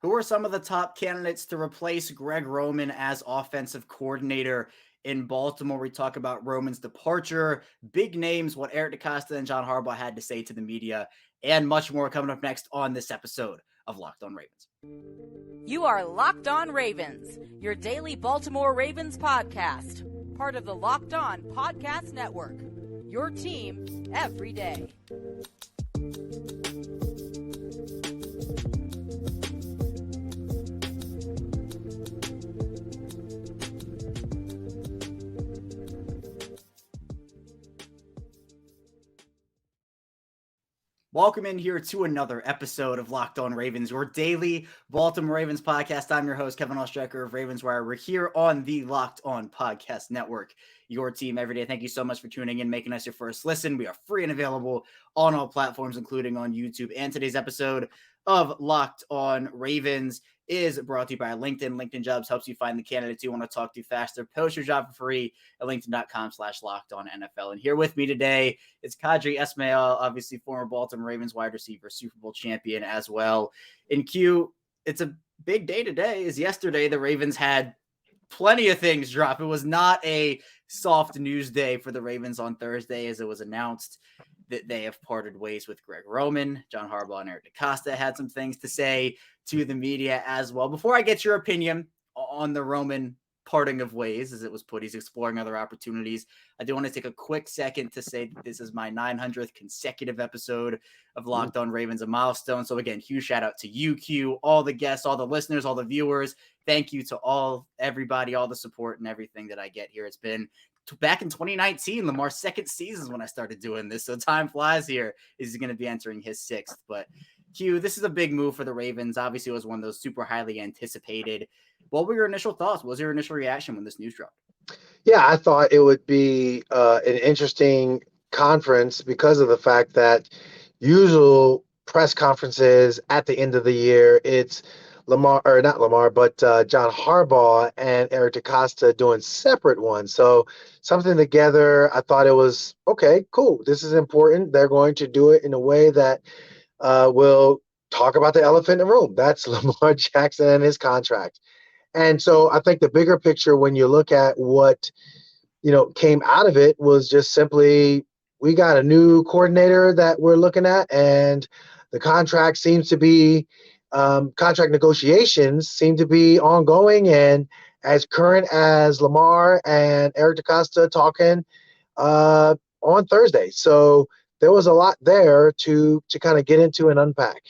Who are some of the top candidates to replace Greg Roman as offensive coordinator in Baltimore? We talk about Roman's departure, big names, what Eric DeCosta and John Harbaugh had to say to the media, and much more coming up next on this episode of Locked On Ravens. You are Locked On Ravens, your daily Baltimore Ravens podcast, part of the Locked On Podcast Network, your team every day. Welcome in here to another episode of Locked On Ravens, your daily Baltimore Ravens podcast. I'm your host, Kevin Ostrecker of Ravens Wire. We're here on the Locked On Podcast Network, your team every day. Thank you so much for tuning in, making us your first listen. We are free and available on all platforms, including on YouTube. And today's episode of Locked On Ravens is brought to you by LinkedIn. LinkedIn Jobs helps you find the candidates you want to talk to faster. Post your job for free at linkedin.com/LockedOnNFL. And here with me today is Qadry Ismail, obviously former Baltimore Ravens wide receiver, Super Bowl champion as well. In Q, it's a big day today. As yesterday, the Ravens had plenty of things drop. It was not a soft news day for the Ravens on Thursday, as it was announced that they have parted ways with Greg Roman. John Harbaugh and Eric DeCosta had some things to say to the media as well. Before I get your opinion on the Roman parting of ways, as it was put, he's exploring other opportunities. I do want to take a quick second to say that this is my 900th consecutive episode of Locked On Ravens, a milestone. So again, huge shout out to you, Q, all the guests, all the listeners, all the viewers. Thank you to everybody, all the support and everything that I get here. It's been back in 2019, Lamar's second season when I started doing this. So time flies here. He's going to be entering his sixth. But Q, this is a big move for the Ravens. Obviously, it was one of those super highly anticipated. What were your initial thoughts? What was your initial reaction when this news dropped? Yeah, I thought it would be an interesting conference because of the fact that usual press conferences at the end of the year, it's Lamar, or not Lamar, but John Harbaugh and Eric DeCosta doing separate ones. So something together, I thought it was, okay, cool. This is important. They're going to do it in a way that will talk about the elephant in the room. That's Lamar Jackson and his contract. And so I think the bigger picture, when you look at what, came out of it, was just simply, we got a new coordinator that we're looking at, and the contract seems to be, contract negotiations seem to be ongoing and as current as Lamar and Eric DeCosta talking on Thursday. So there was a lot there to kind of get into and unpack.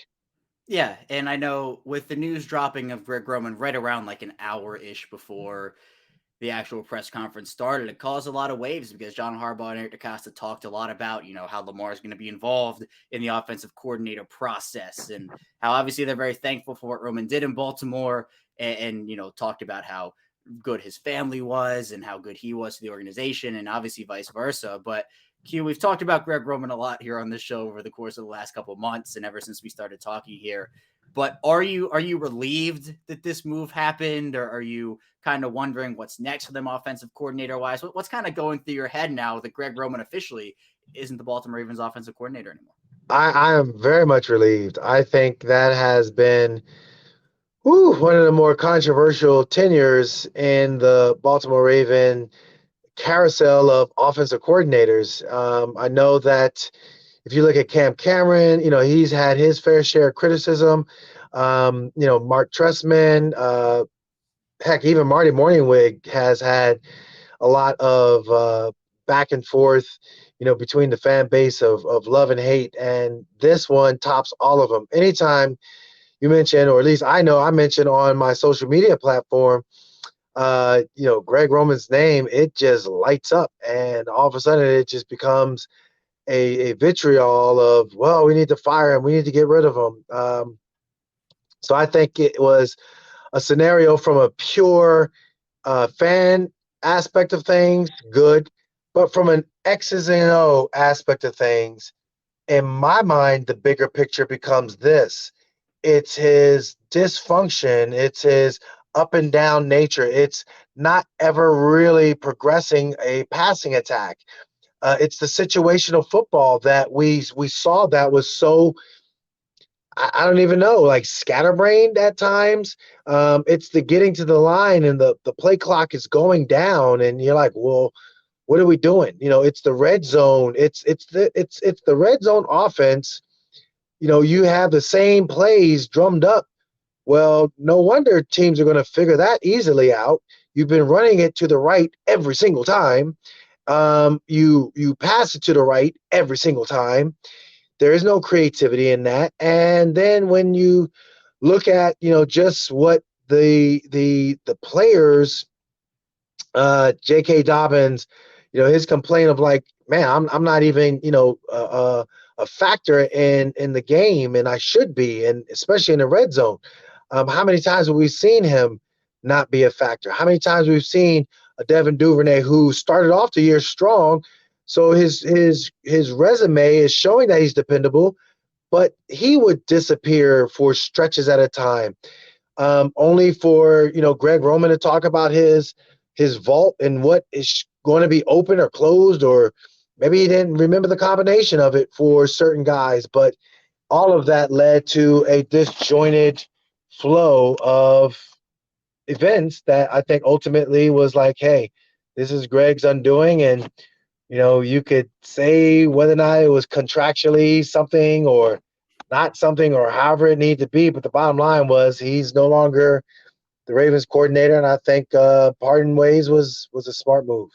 Yeah, and I know with the news dropping of Greg Roman right around like an hour-ish before the actual press conference started, it caused a lot of waves because John Harbaugh and Eric DeCosta talked a lot about, how Lamar is going to be involved in the offensive coordinator process and how obviously they're very thankful for what Roman did in Baltimore and talked about how good his family was and how good he was to the organization and obviously vice versa. But Q, we've talked about Greg Roman a lot here on this show over the course of the last couple of months and ever since we started talking here. But are you relieved that this move happened, or are you kind of wondering what's next for them offensive coordinator wise? What's kind of going through your head now that Greg Roman officially isn't the Baltimore Ravens offensive coordinator anymore? I am very much relieved. I think that has been one of the more controversial tenures in the Baltimore Raven carousel of offensive coordinators. I know that if you look at Cam Cameron, he's had his fair share of criticism. Mark Trestman, heck, even Marty Morningwig has had a lot of back and forth, between the fan base of love and hate. And this one tops all of them. Anytime you mention, or at least I know I mentioned on my social media platform, Greg Roman's name, it just lights up, and all of a sudden it just becomes a vitriol of, well, we need to fire him, we need to get rid of him. So I think it was a scenario from a pure fan aspect of things, good, but from an X's and O aspect of things, in my mind, the bigger picture becomes this. It's his dysfunction. It's his up and down nature. It's not ever really progressing a passing attack. It's the situational football that we saw that was so I don't even know, like scatterbrained at times. It's the getting to the line and the play clock is going down, and you're like, well, what are we doing? It's the red zone. It's the red zone offense. You have the same plays drummed up. Well, no wonder teams are going to figure that easily out. You've been running it to the right every single time. You pass it to the right every single time. There is no creativity in that. And then when you look at just what the players, J.K. Dobbins, his complaint of like, man, I'm not even a factor in the game, and I should be, and especially in the red zone. How many times have we seen him not be a factor? How many times we've seen a Devin Duvernay who started off the year strong, so his resume is showing that he's dependable, but he would disappear for stretches at a time, only for Greg Roman to talk about his vault and what is going to be open or closed, or maybe he didn't remember the combination of it for certain guys, but all of that led to a disjointed flow of events that I think ultimately was like, hey, this is Greg's undoing. And, you could say whether or not it was contractually something or not something or however it needed to be. But the bottom line was he's no longer the Ravens coordinator. And I think parting ways was a smart move.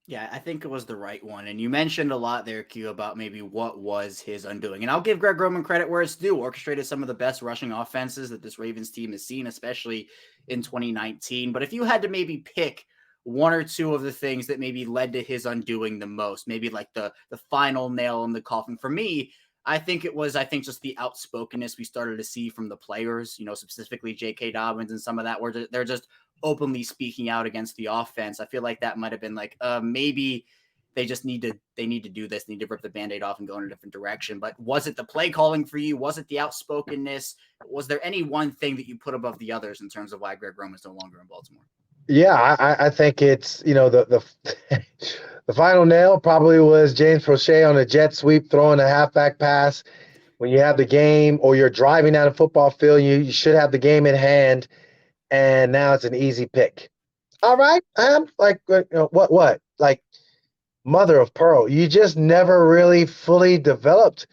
Yeah, I think it was the right one. And you mentioned a lot there, Q, about maybe what was his undoing. And I'll give Greg Roman credit where it's due. Orchestrated some of the best rushing offenses that this Ravens team has seen, especially in 2019. But if you had to maybe pick one or two of the things that maybe led to his undoing the most, maybe like the final nail in the coffin for me, I think just the outspokenness we started to see from the players, specifically J.K. Dobbins and some of that, where they're just openly speaking out against the offense. I feel like that might have been like, maybe they need to do this, need to rip the Band-Aid off and go in a different direction. But was it the play calling for you? Was it the outspokenness? Was there any one thing that you put above the others in terms of why Greg Roman is no longer in Baltimore? Yeah, I think it's the the final nail probably was James Prochet on a jet sweep throwing a halfback pass when you have the game, or you're driving down a football field. You should have the game in hand, and now it's an easy pick. All right, I'm like, what like mother of pearl. You just never really fully developed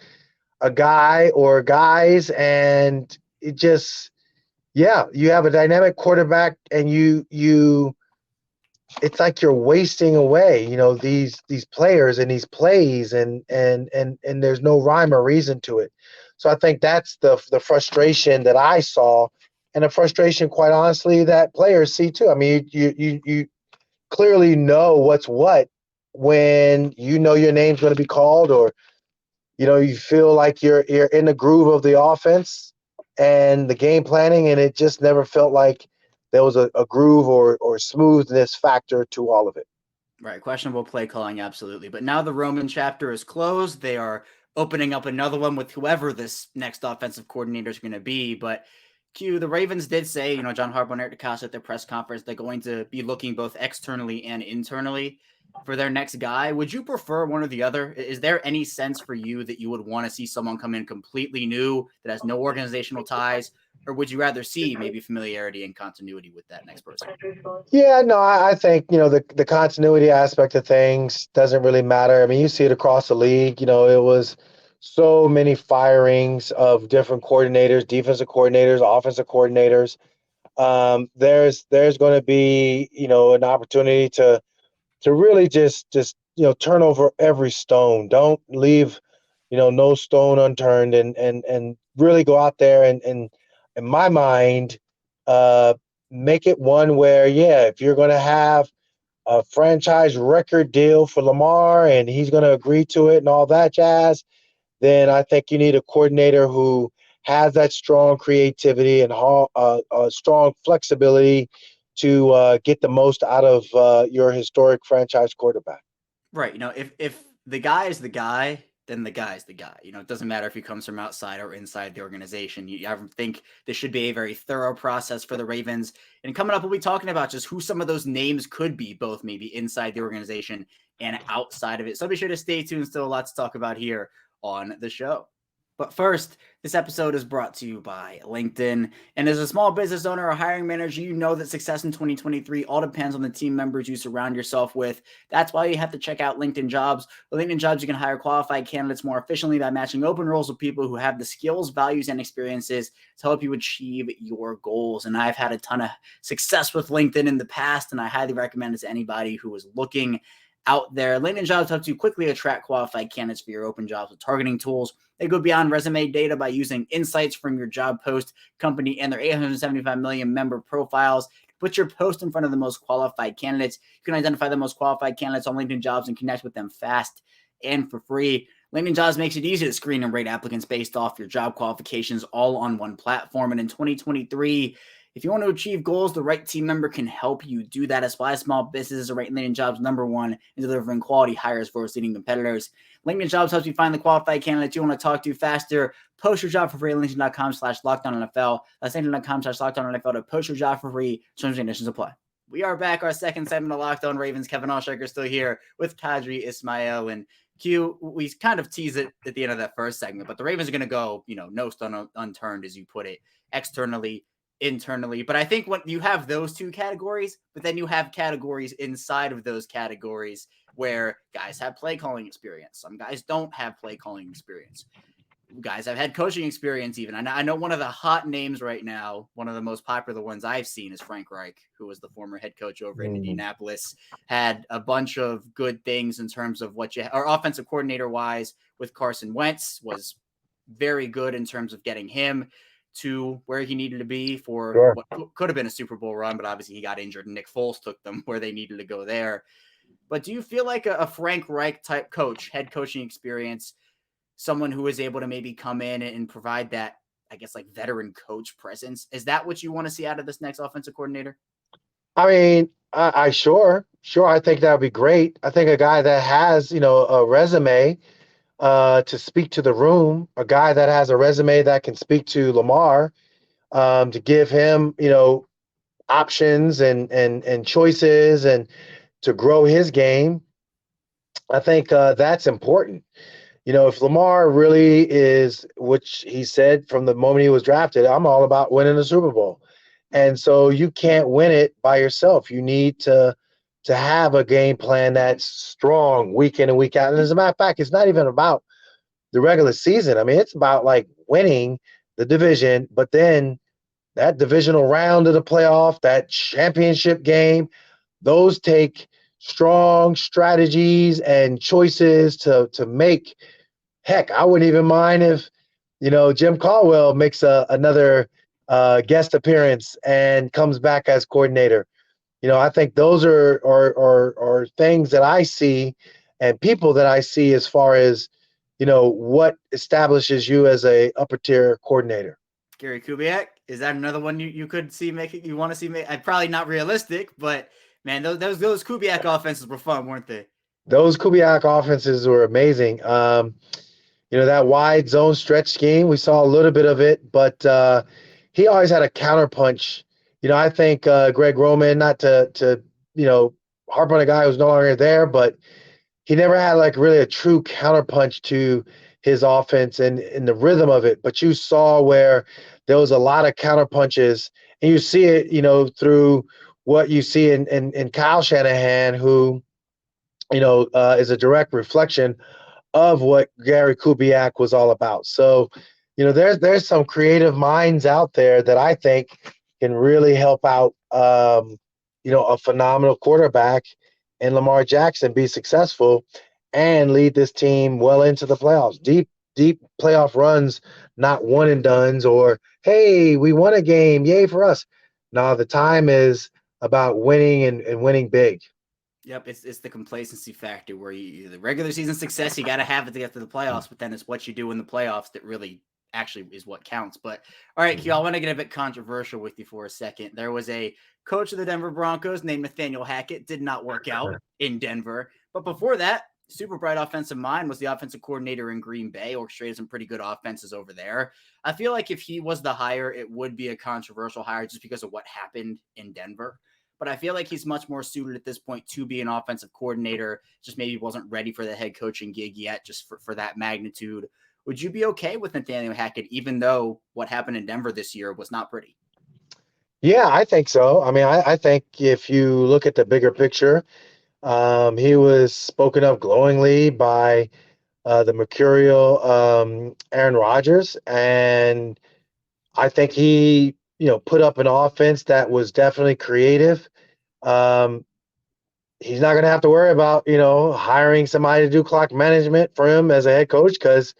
a guy or guys, and it just, yeah, you have a dynamic quarterback, and you it's like you're wasting away, these players and these plays, and there's no rhyme or reason to it. So I think that's the frustration that I saw, and a frustration, quite honestly, that players see too. I mean, you clearly know what's what when your name's going to be called, or you feel like you're in the groove of the offense and the game planning, and it just never felt like there was a groove or smoothness factor to all of it. Right, questionable play calling, absolutely. But now the Roman chapter is closed. They are opening up another one with whoever this next offensive coordinator is going to be. But Q, the Ravens did say, John Harbaugh and Eric DeCosta at their press conference, they're going to be looking both externally and internally for their next guy. Would you prefer one or the other? Is there any sense for you that you would want to see someone come in completely new that has no organizational ties? Or would you rather see maybe familiarity and continuity with that next person? Yeah, no, I think, the continuity aspect of things doesn't really matter. I mean, you see it across the league. It was so many firings of different coordinators, defensive coordinators, offensive coordinators. There's going to be, an opportunity to really just turn over every stone. Don't leave no stone unturned, and really go out there and in my mind, make it one where, yeah, if you're going to have a franchise record deal for Lamar and he's going to agree to it and all that jazz, then I think you need a coordinator who has that strong creativity and strong flexibility to get the most out of your historic franchise quarterback. Right. If the guy is the guy, then the guy is the guy. It doesn't matter if he comes from outside or inside the organization. I think this should be a very thorough process for the Ravens. And coming up, we'll be talking about just who some of those names could be, both maybe inside the organization and outside of it. So be sure to stay tuned. Still a lot to talk about here on the show. But first, this episode is brought to you by LinkedIn. And as a small business owner or hiring manager, you know that success in 2023 all depends on the team members you surround yourself with. That's why you have to check out LinkedIn Jobs. With LinkedIn Jobs, you can hire qualified candidates more efficiently by matching open roles with people who have the skills, values, and experiences to help you achieve your goals. And I've had a ton of success with LinkedIn in the past, and I highly recommend it to anybody who is looking out there. LinkedIn Jobs helps you quickly attract qualified candidates for your open jobs with targeting tools. They go beyond resume data by using insights from your job post, company, and their 875 million member profiles. Put your post in front of the most qualified candidates. You can identify the most qualified candidates on LinkedIn Jobs and connect with them fast and for free. LinkedIn Jobs makes it easy to screen and rate applicants based off your job qualifications all on one platform. And in 2023, if you want to achieve goals, the right team member can help you do that. That's why small businesses are rating LinkedIn Jobs #1 in delivering quality hires for its leading competitors. LinkedIn Jobs helps you find the qualified candidates you want to talk to faster. Post your job for free at LinkedIn.com/LockedOnNFL. That's LinkedIn.com/LockedOnNFL to post your job for free. Terms and conditions apply. We are back. Our second segment of Locked On Ravens. Kevin Allstrecker still here with Qadry Ismail. And Q, we kind of tease it at the end of that first segment, but the Ravens are going to go, no stone unturned, as you put it, externally, internally. But I think when you have those two categories, but then you have categories inside of those categories where guys have play calling experience. Some guys don't have play calling experience. Guys have had coaching experience even. I know one of the hot names right now, one of the most popular ones I've seen is Frank Reich, who was the former head coach over in Indianapolis, had a bunch of good things in terms of or offensive coordinator wise with Carson Wentz, was very good in terms of getting him to where he needed to be for what could have been a Super Bowl run, but obviously he got injured and Nick Foles took them where they needed to go there. But do you feel like a Frank Reich type coach, head coaching experience, someone who is able to maybe come in and provide that, I guess, like veteran coach presence, is that what you want to see out of this next offensive coordinator? I mean, I sure. I think that would be great. I think a guy that has, a resume to speak to the room, a guy that has a resume that can speak to Lamar, to give him, options and choices and to grow his game. I think that's important. If Lamar really is, which he said from the moment he was drafted, I'm all about winning the Super Bowl. And so you can't win it by yourself. You need to have a game plan that's strong week in and week out. And as a matter of fact, it's not even about the regular season. I mean, it's about like winning the division, but then that divisional round of the playoff, that championship game, those take strong strategies and choices to make. Heck, I wouldn't even mind if, Jim Caldwell makes another guest appearance and comes back as coordinator. I think those are things that I see and people that I see as far as, what establishes you as a upper tier coordinator. Gary Kubiak, is that another one you could see making? You want to see? Probably not realistic, but man, those Kubiak offenses were fun, weren't they? Those Kubiak offenses were amazing. That wide zone stretch scheme, we saw a little bit of it, but he always had a counterpunch. I think Greg Roman, not to harp on a guy who's no longer there, but he never had like really a true counterpunch to his offense and the rhythm of it. But you saw where there was a lot of counterpunches, and you see it, through what you see in Kyle Shanahan, who, is a direct reflection of what Gary Kubiak was all about. So, there's some creative minds out there that I think can really help out, a phenomenal quarterback and Lamar Jackson be successful and lead this team well into the playoffs. Deep playoff runs, not one and dones or, hey, we won a game, yay for us. No, the time is about winning and winning big. Yep, it's the complacency factor where the regular season success, you got to have it to get to the playoffs, but then it's what you do in the playoffs that really actually is what counts. But all right, Q, I want to get a bit controversial with you for a second. There was a coach of the Denver Broncos named Nathaniel Hackett, did not work out in Denver. But before that, super bright offensive mind, was the offensive coordinator in Green Bay, orchestrated some pretty good offenses over there. I feel like if he was the hire, it would be a controversial hire just because of what happened in Denver. But I feel like he's much more suited at this point to be an offensive coordinator. Just maybe wasn't ready for the head coaching gig yet, just for that magnitude Would you be okay with Nathaniel Hackett, even though what happened in Denver this year was not pretty? Yeah, I think so. I mean, I think if you look at the bigger picture, he was spoken of glowingly by the mercurial Aaron Rodgers, and I think he, put up an offense that was definitely creative. Um, he's not going to have to worry about, hiring somebody to do clock management for him as a head coach because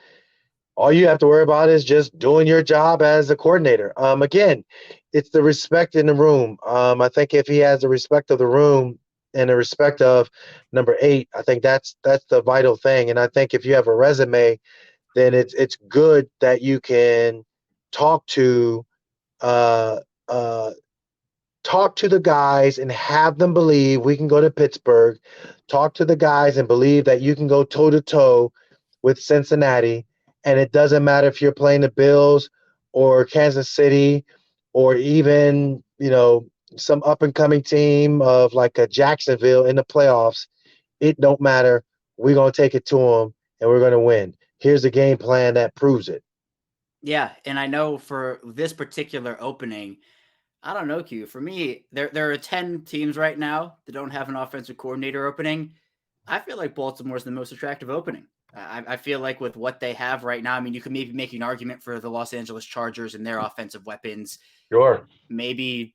all you have to worry about is just doing your job as a coordinator. Again, it's the respect in the room. I think if he has the respect of the room and the respect of number 8, I think that's the vital thing. And I think if you have a resume, then it's good that you can talk to uh, uh, talk to the guys and have them believe we can go to Pittsburgh. Talk to the guys and believe that you can go toe to toe with Cincinnati. And it doesn't matter if you're playing the Bills or Kansas City or even, some up and coming team of like a Jacksonville in the playoffs. It don't matter. We're going to take it to them and we're going to win. Here's a game plan that proves it. Yeah. And I know for this particular opening, I don't know, Q. For me, there are 10 teams right now that don't have an offensive coordinator opening. I feel like Baltimore's the most attractive opening. I feel like with what they have right now, I mean, you could maybe make an argument for the Los Angeles Chargers and their offensive weapons. Sure. Maybe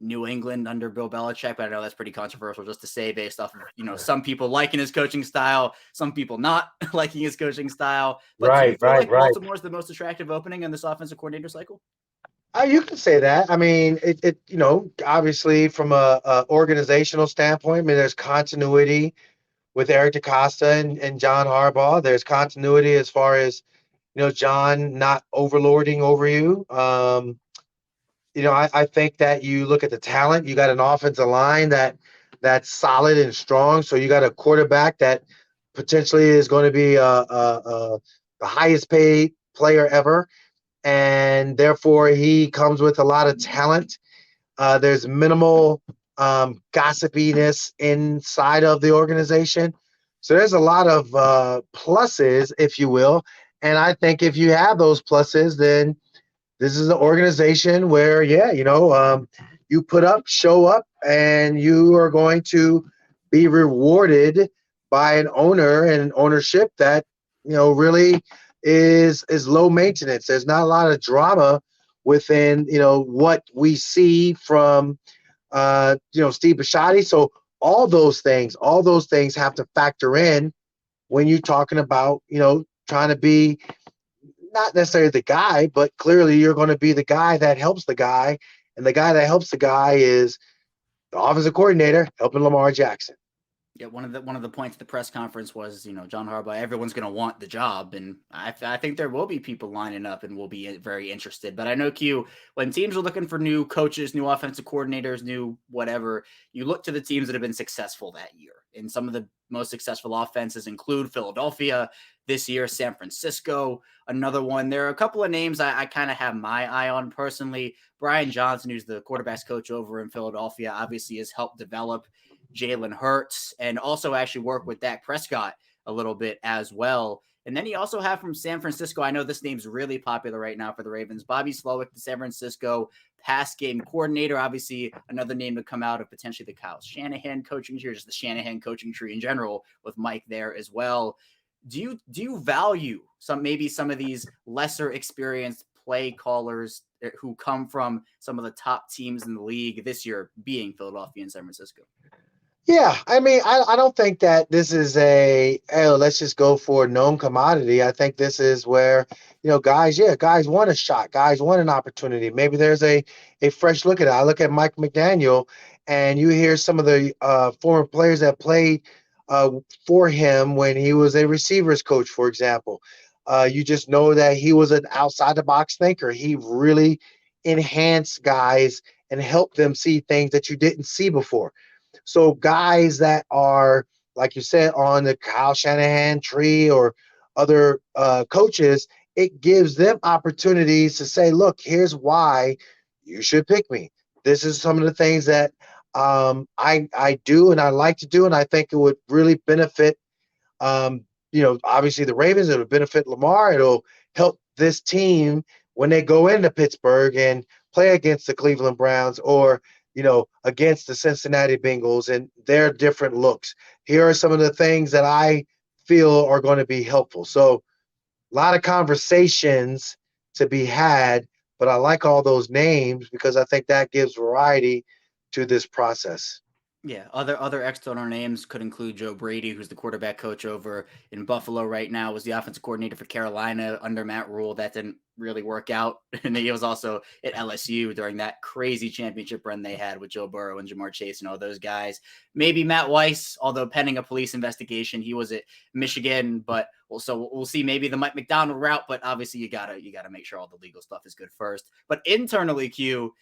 New England under Bill Belichick, but I know that's pretty controversial just to say based off of, some people liking his coaching style, some people not liking his coaching style. But do you feel like Baltimore's the most attractive opening in this offensive coordinator cycle? You can say that. I mean, it obviously from a organizational standpoint, I mean, there's continuity with Eric DeCosta and John Harbaugh. There's continuity as far as, John not overlording over you. I think that you look at the talent. You got an offensive line that's solid and strong. So you got a quarterback that potentially is going to be the highest paid player ever. And therefore he comes with a lot of talent. There's minimal gossipiness inside of the organization. So there's a lot of pluses, if you will. And I think if you have those pluses, then this is an organization where, you put up, show up, and you are going to be rewarded by an owner and an ownership that, really is low maintenance. There's not a lot of drama within, what we see from, Steve Bisciotti. So all those things have to factor in when you're talking about, trying to be not necessarily the guy, but clearly you're going to be the guy that helps the guy. And the guy that helps the guy is the offensive coordinator helping Lamar Jackson. Yeah, one of the points of the press conference was, John Harbaugh, everyone's going to want the job. And I think there will be people lining up and will be very interested. But I know, Q, when teams are looking for new coaches, new offensive coordinators, new whatever, you look to the teams that have been successful that year. And some of the most successful offenses include Philadelphia this year, San Francisco, another one. There are a couple of names I kind of have my eye on personally. Brian Johnson, who's the quarterback's coach over in Philadelphia, obviously has helped develop Jalen Hurts and also actually work with Dak Prescott a little bit as well. And then you also have from San Francisco, I know this name's really popular right now for the Ravens, Bobby Slowick, the San Francisco pass game coordinator, obviously another name to come out of potentially the Kyle Shanahan coaching tree, or just the Shanahan coaching tree in general with Mike there as well. Do you value some of these lesser experienced play callers who come from some of the top teams in the league this year, being Philadelphia and San Francisco? Yeah, I mean, I don't think that this is let's just go for a known commodity. I think this is where, guys want a shot. Guys want an opportunity. Maybe there's a fresh look at it. I look at Mike McDaniel, and you hear some of the former players that played for him when he was a receivers coach, for example. You just know that he was an outside-the-box thinker. He really enhanced guys and helped them see things that you didn't see before. So guys that are, like you said, on the Kyle Shanahan tree or other coaches, it gives them opportunities to say, look, here's why you should pick me. This is some of the things that I do and I like to do, and I think it would really benefit obviously the Ravens, it'll benefit Lamar. It'll help this team when they go into Pittsburgh and play against the Cleveland Browns or, against the Cincinnati Bengals and their different looks. Here are some of the things that I feel are going to be helpful. So a lot of conversations to be had, but I like all those names because I think that gives variety to this process. Yeah, other external names could include Joe Brady, who's the quarterback coach over in Buffalo right now, was the offensive coordinator for Carolina under Matt Rule. That didn't really work out. And he was also at LSU during that crazy championship run they had with Joe Burrow and Jamar Chase and all those guys. Maybe Matt Weiss, although pending a police investigation, he was at Michigan, but also we'll see maybe the Mike McDonald route, but obviously you gotta make sure all the legal stuff is good first. But internally, Q,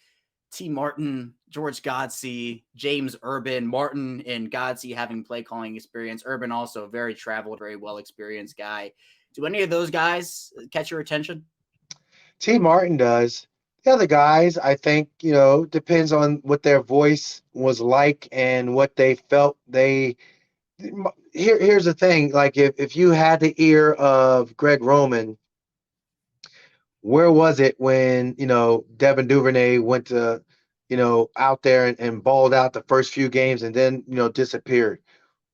T. Martin, George Godsey, James Urban, Martin and Godsey having play calling experience. Urban also very traveled, very well experienced guy. Do any of those guys catch your attention? T. Martin does. The other guys, I think, depends on what their voice was like and what they felt they. Here's the thing. Like, if you had the ear of Greg Roman, where was it when, Devin Duvernay went to, out there and balled out the first few games and then, disappeared?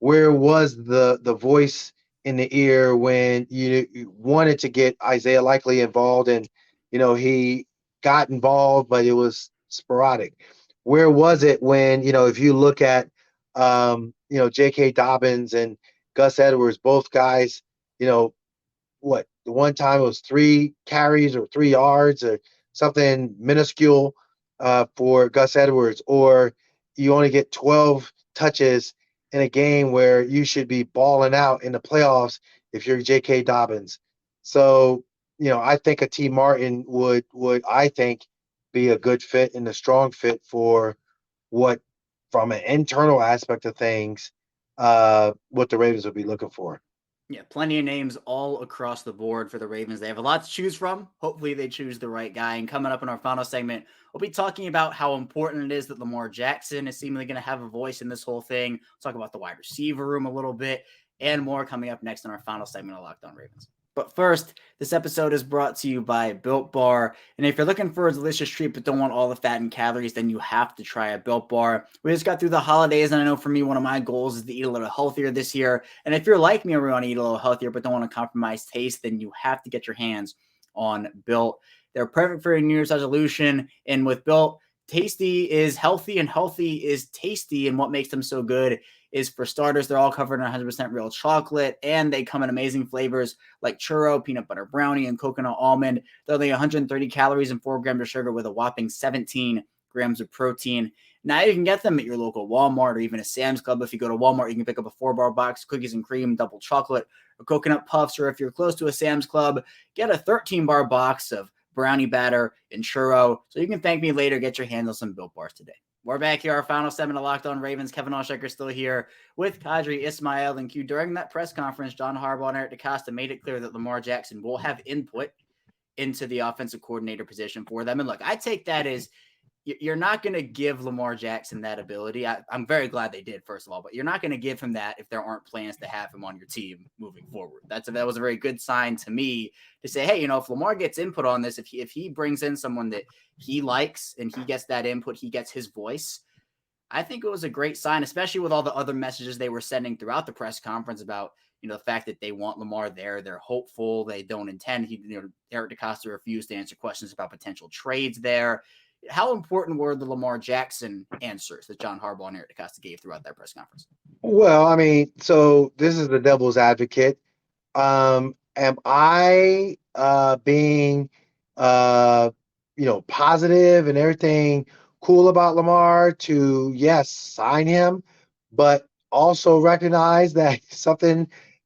Where was the voice in the ear when you wanted to get Isaiah Likely involved and, he got involved, but it was sporadic? Where was it when, if you look at, J.K. Dobbins and Gus Edwards, both guys, the one time it was 3 carries or 3 yards or something minuscule for Gus Edwards, or you only get 12 touches in a game where you should be balling out in the playoffs if you're J.K. Dobbins. So, I think a T. Martin would I think be a good fit and a strong fit for what, from an internal aspect of things, what the Ravens would be looking for. Yeah, plenty of names all across the board for the Ravens. They have a lot to choose from. Hopefully they choose the right guy. And coming up in our final segment, we'll be talking about how important it is that Lamar Jackson is seemingly going to have a voice in this whole thing. We'll talk about the wide receiver room a little bit and more coming up next in our final segment of Locked On Ravens. But first, this episode is brought to you by Built Bar. And if you're looking for a delicious treat but don't want all the fat and calories, then you have to try a Built Bar. We just got through the holidays, and I know for me, one of my goals is to eat a little healthier this year. And if you're like me and want to eat a little healthier but don't want to compromise taste, then you have to get your hands on Built. They're perfect for your New Year's resolution. And with Built, tasty is healthy and healthy is tasty. And what makes them so good is, for starters, they're all covered in 100% real chocolate, and they come in amazing flavors like churro, peanut butter brownie, and coconut almond. They're only 130 calories and 4 grams of sugar with a whopping 17 grams of protein. Now you can get them at your local Walmart or even a Sam's Club. If you go to Walmart, you can pick up a 4-bar box, cookies and cream, double chocolate, or coconut puffs. Or if you're close to a Sam's Club, get a 13-bar box of brownie batter and churro. So you can thank me later. Get your hands on some Built Bars today. We're back here, our final segment of Locked On Ravens. Kevin Allshaker still here with Qadry Ismail and Q. During that press conference, John Harbaugh and Eric DeCosta made it clear that Lamar Jackson will have input into the offensive coordinator position for them. And look, I take that as you're not going to give Lamar Jackson that ability. I'm very glad they did, first of all, but you're not going to give him that if there aren't plans to have him on your team moving forward. That was a very good sign to me to say, hey, if Lamar gets input on this, if he brings in someone that he likes and he gets that input, he gets his voice, I think it was a great sign, especially with all the other messages they were sending throughout the press conference about, the fact that they want Lamar there. They're hopeful. They don't intend. Eric DeCosta refused to answer questions about potential trades there. How important were the Lamar Jackson answers that John Harbaugh and Eric DeCosta gave throughout that press conference? Well, I mean, so this is the devil's advocate. Am I being positive and everything cool about Lamar to, yes, sign him, but also recognize that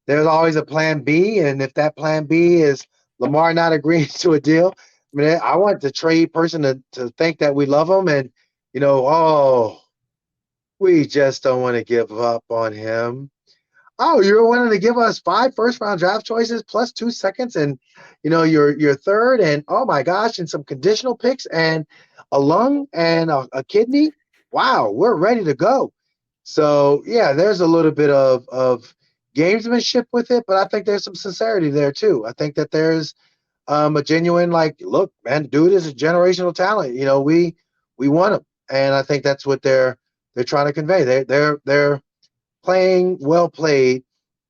there's always a plan B, and if that plan B is Lamar not agreeing to a deal, I mean, I want the trade person to think that we love him and, we just don't want to give up on him. Oh, you're willing to give us 5 first-round draft choices plus 2 seconds and, your third and, oh, my gosh, and some conditional picks and a lung and a kidney? Wow, we're ready to go. So, yeah, there's a little bit of gamesmanship with it, but I think there's some sincerity there too. I think that there's a genuine, like, look, man, the dude is a generational talent. We want him, and I think that's what they're trying to convey. They're playing well played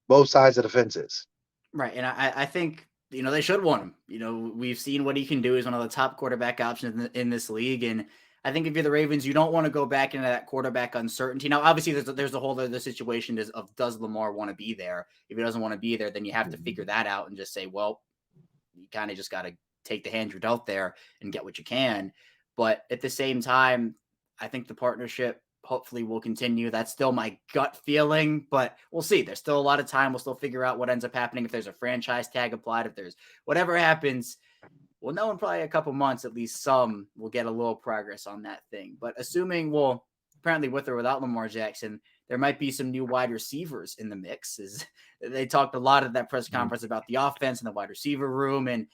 both sides of the fences. Right. And I think, they should want him. We've seen what he can do. He's one of the top quarterback options in this league. And I think if you're the Ravens, you don't want to go back into that quarterback uncertainty. Now, obviously, there's a whole other situation of does Lamar want to be there? If he doesn't want to be there, then you have to figure that out and just say, well, you kind of just got to take the hand you're dealt there and get what you can. But at the same time, I think the partnership hopefully will continue. That's still my gut feeling, but we'll see. There's still a lot of time. We'll still figure out what ends up happening. If there's a franchise tag applied, if there's whatever happens, we'll know in probably a couple months, at least some will get a little progress on that thing. But assuming, apparently with or without Lamar Jackson, there might be some new wide receivers in the mix. They talked a lot at that press conference about the offense and the wide receiver room and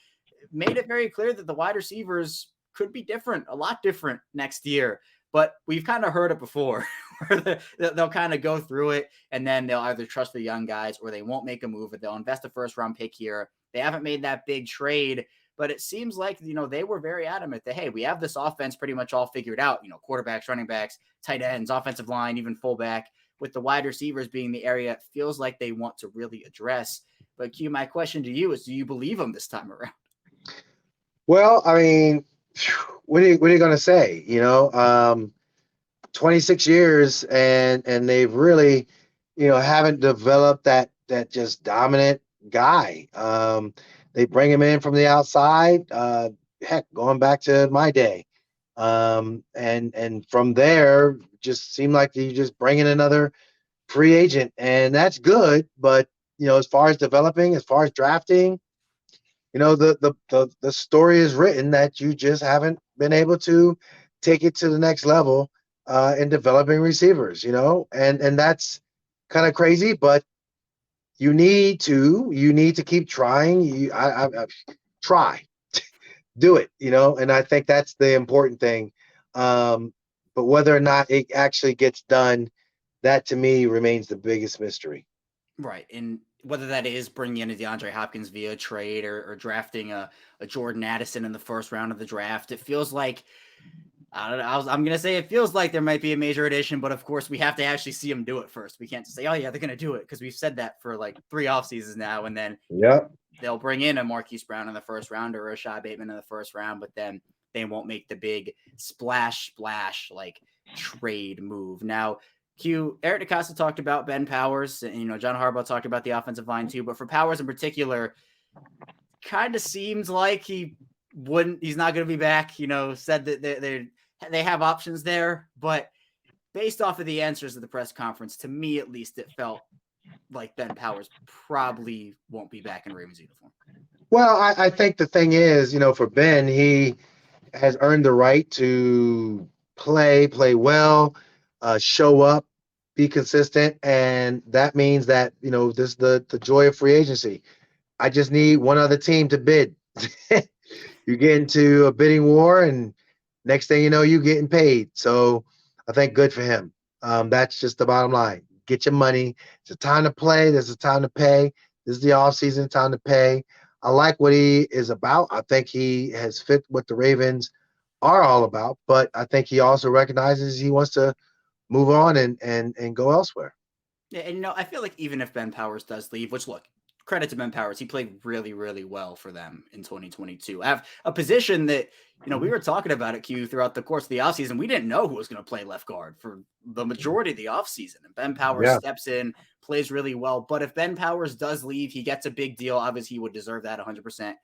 made it very clear that the wide receivers could be different, a lot different next year. But we've kind of heard it before where they'll kind of go through it and then they'll either trust the young guys or they won't make a move or they'll invest a first round pick here. They haven't made that big trade, but it seems like, they were very adamant that, hey, we have this offense pretty much all figured out, quarterbacks, running backs, tight ends, offensive line, even fullback, with the wide receivers being the area it feels like they want to really address. But Q, my question to you is, do you believe them this time around? Well, I mean, what are you going to say? 26 years and they've really, haven't developed that just dominant guy. They bring him in from the outside, going back to my day. And from there, just seemed like you just bring in another free agent, and that's good. But, as far as developing, as far as drafting, the story is written that you just haven't been able to take it to the next level in developing receivers, and that's kind of crazy, but you need to keep trying. I try, do it, and I think that's the important thing. But whether or not it actually gets done, that to me remains the biggest mystery. Right. And whether that is bringing in a DeAndre Hopkins via trade or drafting a Jordan Addison in the first round of the draft, it feels like, I don't know, I'm going to say it feels like there might be a major addition, but of course we have to actually see them do it first. We can't just say, oh yeah, they're going to do it, because we've said that for like 3 off seasons now. And then they'll bring in a Marquise Brown in the first round or a Rashad Bateman in the first round, but then they won't make the big splash like trade move. Now, Q, Eric DeCosta talked about Ben Powers, and John Harbaugh talked about the offensive line too, but for Powers in particular, kind of seems like he's not going to be back. Said that they have options there, but based off of the answers at the press conference, to me at least, it felt like Ben Powers probably won't be back in Ravens uniform. Well, I think the thing is, for Ben, he has earned the right to play well, show up, be consistent, and that means that this the joy of free agency. I just need one other team to bid. You get into a bidding war, and next thing you know, you're getting paid. So I think good for him. That's just the bottom line. Get your money. It's a time to play. There's a time to pay. This is the offseason, time to pay. I like what he is about. I think he has fit what the Ravens are all about, but I think he also recognizes he wants to move on and go elsewhere. Yeah, and I feel like even if Ben Powers does leave, which, look, credit to Ben Powers, he played really, really well for them in 2022. I have a position that, we were talking about at Q throughout the course of the offseason. We didn't know who was going to play left guard for the majority of the offseason. And Ben Powers steps in, plays really well. But if Ben Powers does leave, he gets a big deal. Obviously, he would deserve that 100%.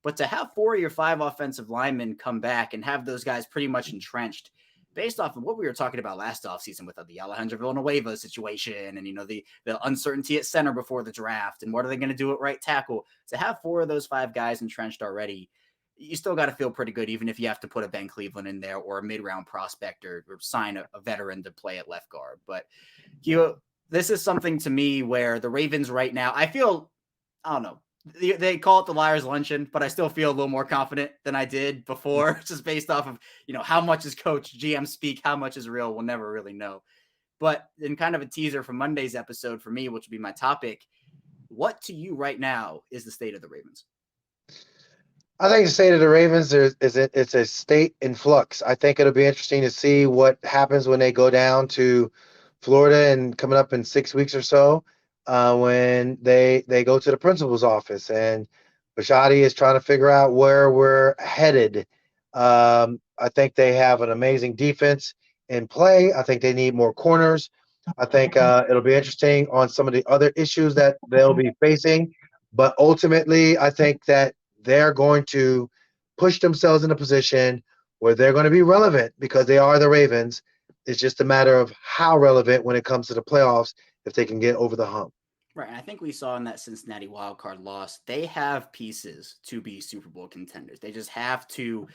But to have 4 of your 5 offensive linemen come back and have those guys pretty much entrenched, based off of what we were talking about last offseason with the Alejandro Villanueva situation and, the uncertainty at center before the draft and what are they going to do at right tackle, to have 4 of those 5 guys entrenched already, you still got to feel pretty good, even if you have to put a Ben Cleveland in there or a mid-round prospect or sign a veteran to play at left guard. But this is something to me where the Ravens right now, I feel, I don't know, they call it the Liars Luncheon, but I still feel a little more confident than I did before, just based off of, how much is coach GM speak, how much is real, we'll never really know. But in kind of a teaser for Monday's episode for me, which will be my topic, what to you right now is the state of the Ravens? I think the state of the Ravens it's a state in flux. I think it'll be interesting to see what happens when they go down to Florida and coming up in 6 weeks or so, when they go to the principal's office and Bashadi is trying to figure out where we're headed. I think they have an amazing defense in play. I think they need more corners. I think it'll be interesting on some of the other issues that they'll be facing. But ultimately, I think that they're going to push themselves in a position where they're going to be relevant because they are the Ravens. It's just a matter of how relevant when it comes to the playoffs if they can get over the hump. Right. And I think we saw in that Cincinnati wildcard loss, they have pieces to be Super Bowl contenders. They just have to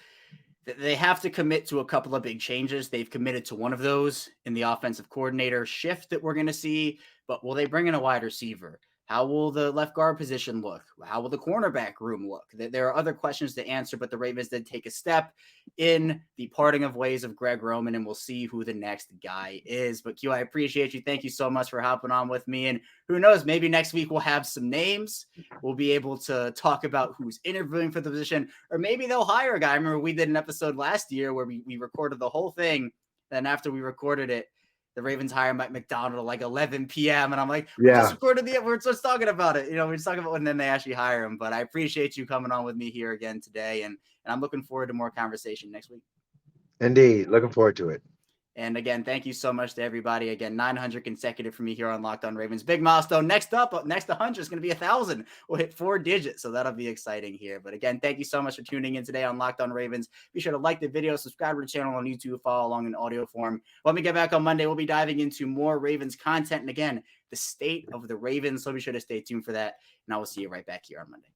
commit to a couple of big changes. They've committed to one of those in the offensive coordinator shift that we're going to see. But will they bring in a wide receiver? How will the left guard position look? How will the cornerback room look? There are other questions to answer, but the Ravens did take a step in the parting of ways of Greg Roman, and we'll see who the next guy is. But Q, I appreciate you. Thank you so much for hopping on with me. And who knows, maybe next week we'll have some names. We'll be able to talk about who's interviewing for the position, or maybe they'll hire a guy. I remember we did an episode last year where we recorded the whole thing. Then after we recorded it, the Ravens hire Mike McDonald at like 11 p.m. And I'm like, we just recorded we're just talking about it. We're just talking about when then they actually hire him. But I appreciate you coming on with me here again today. And I'm looking forward to more conversation next week. Indeed. Looking forward to it. And again, thank you so much to everybody. Again, 900 consecutive for me here on Locked On Ravens. Big milestone. Next to 100 is going to be 1,000. We'll hit 4 digits, so that'll be exciting here. But again, thank you so much for tuning in today on Locked On Ravens. Be sure to like the video, subscribe to the channel on YouTube, follow along in audio form. When we get back on Monday, we'll be diving into more Ravens content. And again, the state of the Ravens. So be sure to stay tuned for that. And I will see you right back here on Monday.